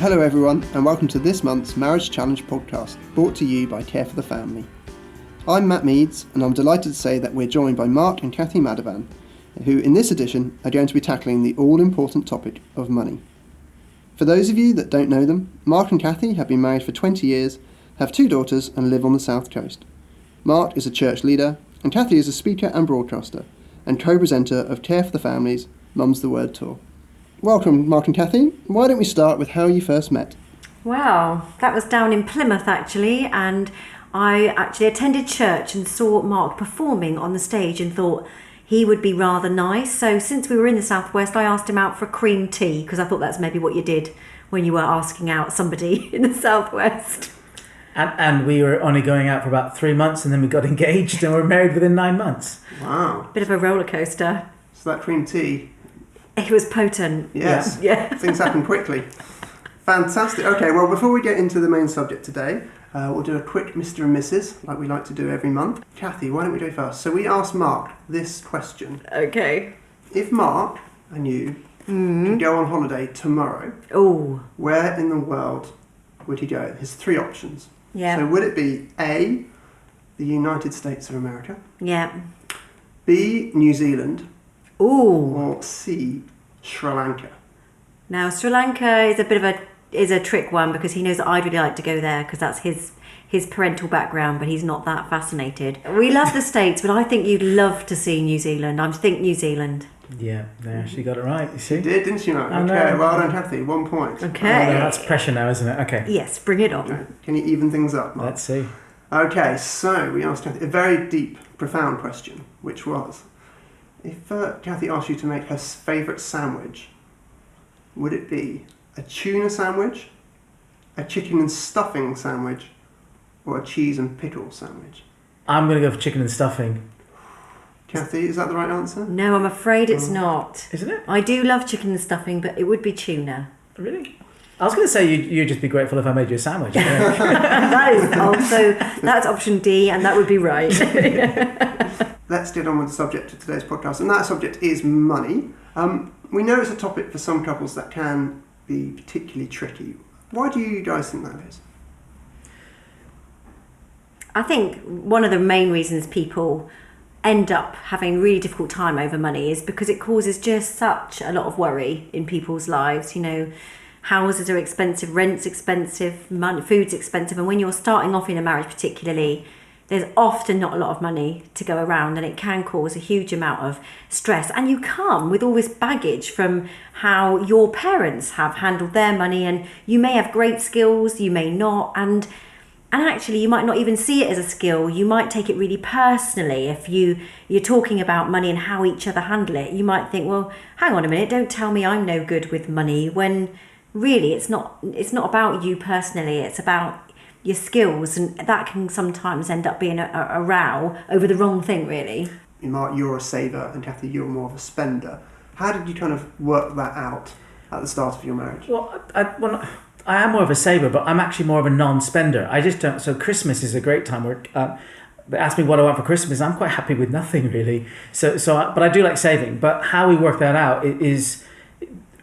Hello everyone, and welcome to this month's Marriage Challenge podcast, brought to you by Care for the Family. I'm Matt Meads, and I'm delighted to say that we're joined by Mark and Cathy Madavan, who in this edition are going to be tackling the all-important topic of money. For those of you that don't know them, Mark and Cathy have been married for 20 years, have 2 daughters and live on the South Coast. Mark is a church leader, and Cathy is a speaker and broadcaster, and co-presenter of Care for the Family's Mum's the Word tour. Welcome, Mark and Cathy. Why don't we start with how you first met? Well, that was down in Plymouth actually, and I actually attended church and saw Mark performing on the stage and thought he would be rather nice. So since we were in the Southwest, I asked him out for a cream tea because I thought that's maybe what you did when you were asking out somebody in the Southwest. And we were only going out for about 3 months, and then we got engaged and were married within 9 months. Wow. Bit of a roller coaster. So that cream tea... It was potent. Yes. Yeah. Things happen quickly. Fantastic. Okay, well, before we get into the main subject today, we'll do a quick Mr. and Mrs. like we like to do every month. Cathy, why don't we go first? So we asked Mark this question. Okay. If Mark and you could go on holiday tomorrow, where in the world would he go? There's 3 options. Yeah. So would it be A, the United States of America? Yeah. B, New Zealand? Ooh. Or C, Sri Lanka? Now, Sri Lanka is a trick one because he knows that I'd really like to go there because that's his parental background, but he's not that fascinated. We love the States, but I think you'd love to see New Zealand. I think New Zealand. Yeah, there, she got it right, you see. You did, didn't you, Mark? I Okay, know. well done, Cathy. 1 point. Okay. Oh, no, that's pressure now, isn't it? Okay. Yes, bring it on. Okay. Can you even things up, Mark? Let's see. Okay, so we asked Cathy a very deep, profound question, which was, if Cathy asked you to make her favourite sandwich, would it be a tuna sandwich, a chicken and stuffing sandwich, or a cheese and pickle sandwich? I'm going to go for chicken and stuffing. Cathy, is that the right answer? No, I'm afraid it's not. Isn't it? I do love chicken and stuffing, but it would be tuna. Really? I was going to say you'd just be grateful if I made you a sandwich. That is also, that's option D, and that would be right. Let's get on with the subject of today's podcast, and that subject is money. We know it's a topic for some couples that can be particularly tricky. Why do you guys think that is? I think one of the main reasons people end up having a really difficult time over money is because it causes just such a lot of worry in people's lives. You know, houses are expensive, rent's expensive, money, food's expensive, and when you're starting off in a marriage particularly, there's often not a lot of money to go around, and it can cause a huge amount of stress. And you come with all this baggage from how your parents have handled their money, and you may have great skills, you may not, and actually you might not even see it as a skill. You might take it really personally. If you're talking about money and how each other handle it, you might think, well, hang on a minute, don't tell me I'm no good with money, when really it's not about you personally, it's about your skills, and that can sometimes end up being a row over the wrong thing, really. Mark, you're a saver, and Cathy, you're more of a spender. How did you kind of work that out at the start of your marriage? Well, I am more of a saver, but I'm actually more of a non-spender. I just don't. So Christmas is a great time where they ask me what I want for Christmas. I'm quite happy with nothing really. But I do like saving. But how we work that out is,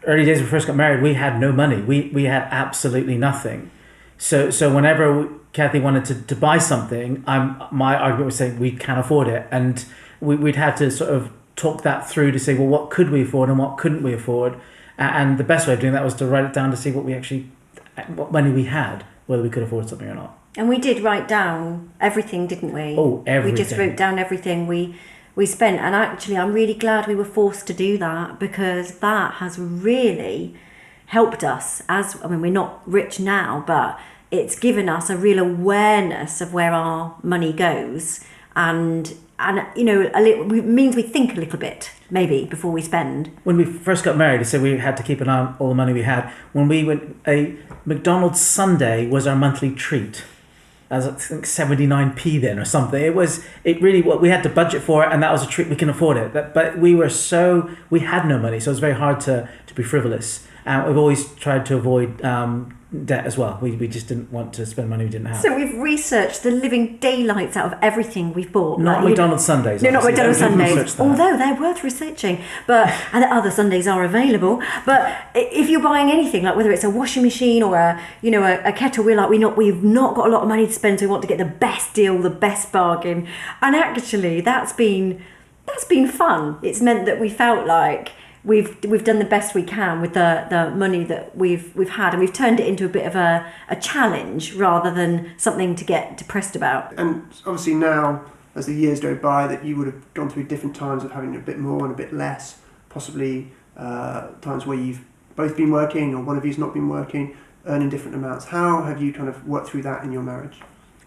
early days when we first got married, we had no money. We had absolutely nothing. So whenever Cathy wanted to buy something, my argument was saying we can't afford it, and we'd have to sort of talk that through to say, well, what could we afford and what couldn't we afford, and the best way of doing that was to write it down to see what money we had, whether we could afford something or not. And we did write down everything, didn't we? Oh, everything. We just wrote down everything we spent, and actually I'm really glad we were forced to do that, because that has really helped us. We're not rich now, but it's given us a real awareness of where our money goes, and you know, it means we think a little bit maybe before we spend. When we first got married, I said we had to keep an eye on all the money we had. When we went, a McDonald's Sunday was our monthly treat. As I think 79p then or something. It really we had to budget for it, and that was a treat. We can afford it. But we had no money, so it was very hard to be frivolous. And we've always tried to avoid debt as well. We just didn't want to spend money we didn't have. So we've researched the living daylights out of everything we've bought. Not McDonald's Sundays. No, not McDonald's Sundays. Although Although they're worth researching, and other Sundays are available. But if you're buying anything, like whether it's a washing machine or a kettle, we've not got a lot of money to spend, so we want to get the best deal, the best bargain. And actually, that's been fun. It's meant that we felt like we've done the best we can with the money that we've had, and we've turned it into a bit of a challenge rather than something to get depressed about. And obviously now, as the years go by, that you would have gone through different times of having a bit more and a bit less, possibly times where you've both been working or one of you's not been working, earning different amounts. How have you kind of worked through that in your marriage?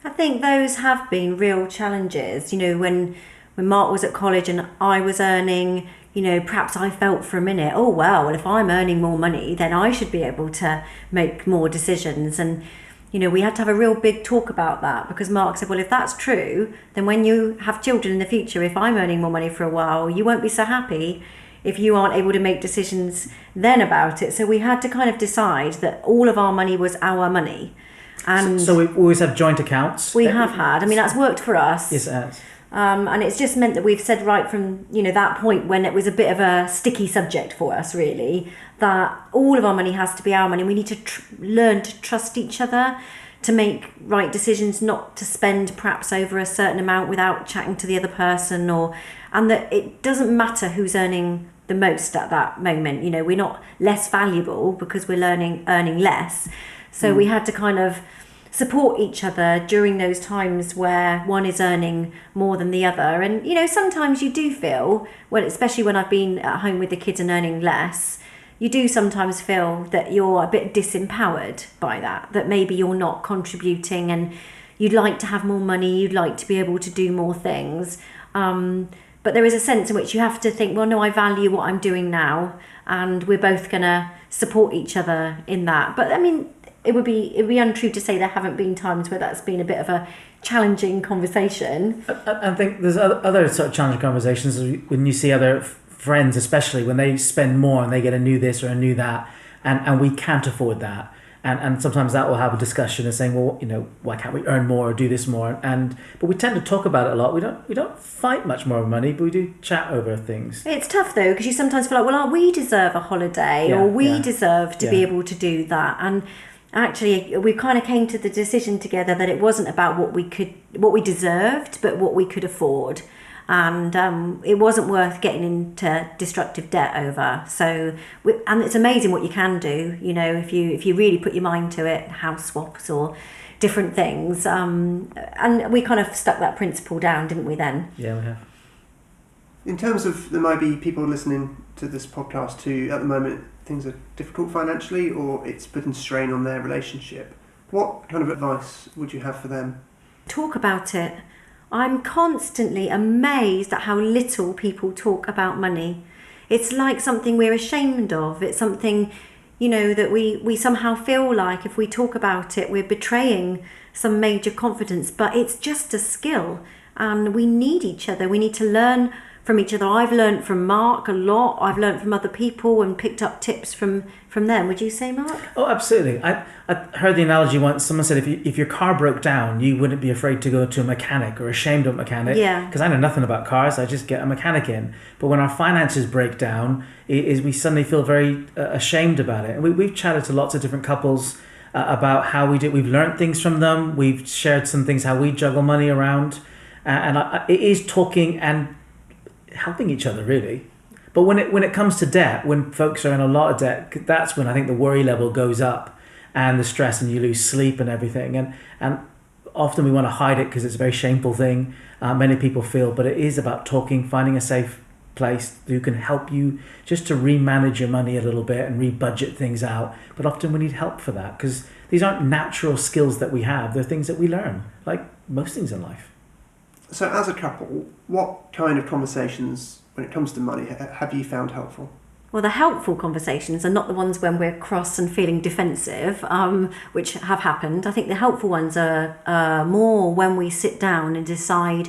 I think those have been real challenges. When Mark was at college and I was earning, perhaps I felt for a minute, oh, well, if I'm earning more money, then I should be able to make more decisions. And, we had to have a real big talk about that, because Mark said, well, if that's true, then when you have children in the future, if I'm earning more money for a while, you won't be so happy if you aren't able to make decisions then about it. So we had to kind of decide that all of our money was our money. And so we always have joint accounts? We have had. I mean, that's worked for us. Yes, it has. And it's just meant that we've said right from, that point when it was a bit of a sticky subject for us, really, that all of our money has to be our money. We need to learn to trust each other, to make right decisions, not to spend perhaps over a certain amount without chatting to the other person, and that it doesn't matter who's earning the most at that moment. We're not less valuable because we're earning less. So we had to kind of support each other during those times where one is earning more than the other. And sometimes you do feel, well, especially when I've been at home with the kids and earning less, you do sometimes feel that you're a bit disempowered by that maybe you're not contributing, and you'd like to have more money, you'd like to be able to do more things, but there is a sense in which you have to think, well, no, I value what I'm doing now, and we're both going to support each other in that. But I mean, it would be untrue to say there haven't been times where that's been a bit of a challenging conversation. I think there's other sort of challenging conversations when you see other friends, especially when they spend more and they get a new this or a new that, and we can't afford that. And sometimes that will have a discussion and saying, well, why can't we earn more or do this more? But we tend to talk about it a lot. We don't fight much more over money, but we do chat over things. It's tough though, because you sometimes feel like, well, we deserve a holiday, or we deserve to be able to do that. And actually, we kind of came to the decision together that it wasn't about what we deserved, but what we could afford. And it wasn't worth getting into destructive debt over. So, and it's amazing what you can do, if you really put your mind to it, house swaps or different things. And we kind of stuck that principle down, didn't we then? Yeah, we have. In terms of, there might be people listening to this podcast who, at the moment, things are difficult financially, or it's putting strain on their relationship. What kind of advice would you have for them? Talk about it. I'm constantly amazed at how little people talk about money. It's like something we're ashamed of. It's something, that we somehow feel like if we talk about it, we're betraying some major confidence. But it's just a skill, and we need each other. We need to learn from each other. I've learned from Mark a lot. I've learned from other people and picked up tips from them. Would you say, Mark? Oh, absolutely. I heard the analogy once. Someone said if your car broke down, you wouldn't be afraid to go to a mechanic or ashamed of a mechanic. Yeah. Because I know nothing about cars. I just get a mechanic in. But when our finances break down, we suddenly feel very ashamed about it. And we've chatted to lots of different couples about how we do. We've learned things from them. We've shared some things, how we juggle money around. It is talking and helping each other, really. But when it comes to debt, when folks are in a lot of debt, that's when I think the worry level goes up and the stress, and you lose sleep and everything. And often we want to hide it because it's a very shameful thing, many people feel, but it is about talking, finding a safe place who can help you just to remanage your money a little bit and rebudget things out. But often we need help for that, because these aren't natural skills that we have. They're things that we learn, like most things in life. So as a couple, what kind of conversations, when it comes to money, have you found helpful? Well, the helpful conversations are not the ones when we're cross and feeling defensive, which have happened. I think the helpful ones are more when we sit down and decide,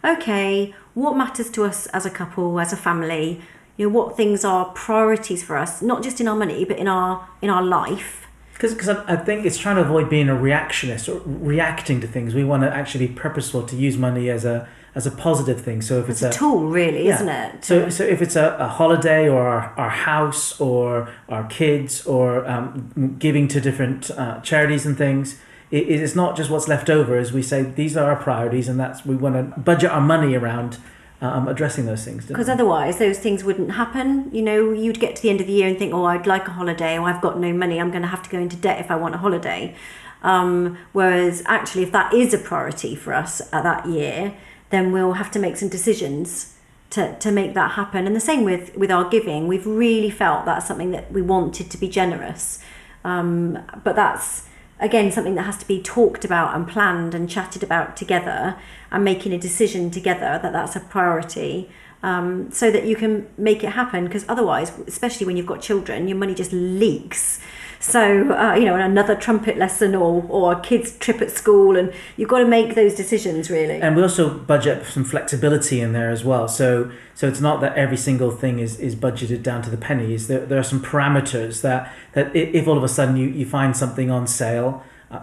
okay, what matters to us as a couple, as a family? what things are priorities for us, not just in our money, but in our life. Because I think it's trying to avoid being a reactionist or reacting to things. We want to actually be purposeful to use money as a positive thing. So if it's a tool, really, isn't it? So if it's a holiday or our house or our kids or giving to different charities and things, it is not just what's left over. As we say, these are our priorities, and we want to budget our money around addressing those things. Because otherwise those things wouldn't happen. You'd get to the end of the year and think, oh, I'd like a holiday, or I've got no money, I'm going to have to go into debt if I want a holiday. Whereas actually, if that is a priority for us at that year, then we'll have to make some decisions to make that happen. And the same with our giving. We've really felt that's something that we wanted to be generous. But that's, again, something that has to be talked about and planned and chatted about together, and making a decision together that that's a priority, so that you can make it happen. Because otherwise, especially when you've got children, your money just leaks. So, another trumpet lesson or a kid's trip at school, and you've got to make those decisions, really. And we also budget some flexibility in there as well. So it's not that every single thing is budgeted down to the pennies. There are some parameters that if all of a sudden you find something on sale.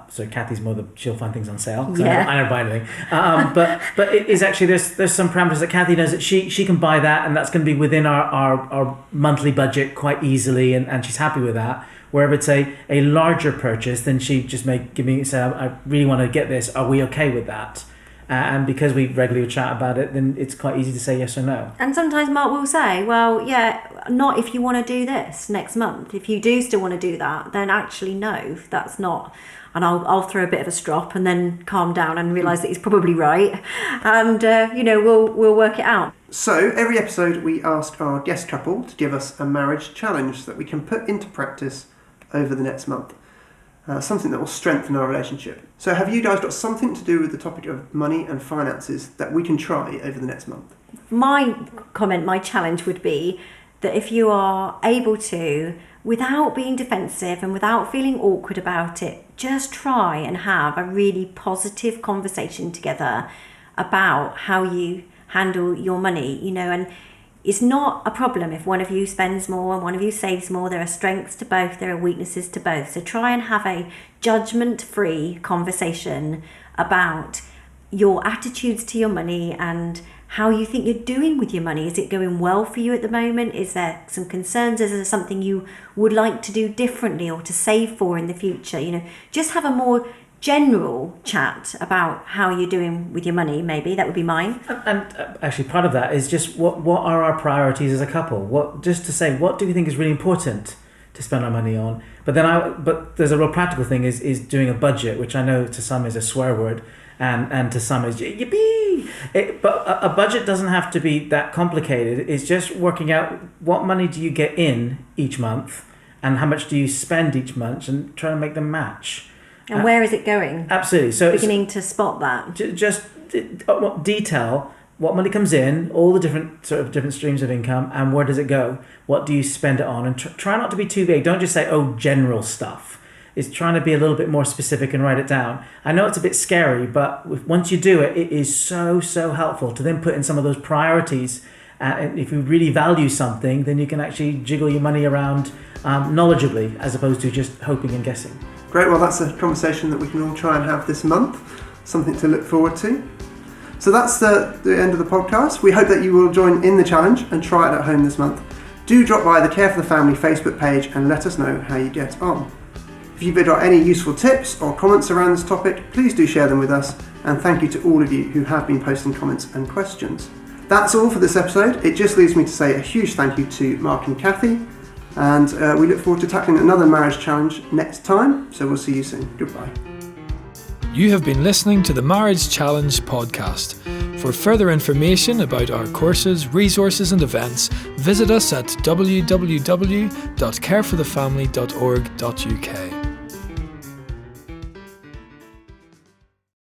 So Cathy's she'll find things on sale. Yeah. I never buy anything. But it is actually, there's some parameters that Cathy knows that she can buy that, and that's going to be within our monthly budget quite easily, and she's happy with that. Where if it's a larger purchase, then she just may say, I really want to get this. Are we okay with that? And because we regularly chat about it, then it's quite easy to say yes or no. And sometimes Mark will say, well, yeah, not if you want to do this next month. If you do still want to do that, then actually no, that's not. And I'll throw a bit of a strop and then calm down and realise that he's probably right. And, we'll work it out. So every episode we ask our guest couple to give us a marriage challenge that we can put into practice over the next month. Something that will strengthen our relationship. So have you guys got something to do with the topic of money and finances that we can try over the next month? My challenge would be that if you are able to, without being defensive and without feeling awkward about it, just try and have a really positive conversation together about how you handle your money, and it's not a problem if one of you spends more and one of you saves more. There are strengths to both, there are weaknesses to both. So try and have a judgment-free conversation about your attitudes to your money and how you think you're doing with your money. Is it going well for you at the moment? Is there some concerns? Is there something you would like to do differently or to save for in the future? Just have a more general chat about how you're doing with your money. Maybe that would be mine. And actually, part of that is just what are our priorities as a couple? What do we think is really important to spend our money on? But there's a real practical thing is doing a budget, which I know to some is a swear word, and to some is yippee. But a budget doesn't have to be that complicated. It's just working out what money do you get in each month, and how much do you spend each month, and trying to make them match. And where is it going? Absolutely. So beginning to spot that. Just detail what money comes in, all the different streams of income, and where does it go? What do you spend it on? And try not to be too vague. Don't just say, general stuff. It's trying to be a little bit more specific and write it down. I know it's a bit scary, but once you do it, it is so, so helpful to then put in some of those priorities. And if you really value something, then you can actually jiggle your money around knowledgeably, as opposed to just hoping and guessing. Great, well that's a conversation that we can all try and have this month, something to look forward to. So that's the end of the podcast. We hope that you will join in the challenge and try it at home this month. Do drop by the Care for the Family Facebook page and let us know how you get on. If you've got any useful tips or comments around this topic, please do share them with us, and thank you to all of you who have been posting comments and questions. That's all for this episode. It just leaves me to say a huge thank you to Mark and Cathy, and we look forward to tackling another marriage challenge next time, so we'll see you soon. Goodbye. You have been listening to the Marriage Challenge podcast. For further information about our courses, resources and events, visit us at www.careforthefamily.org.uk.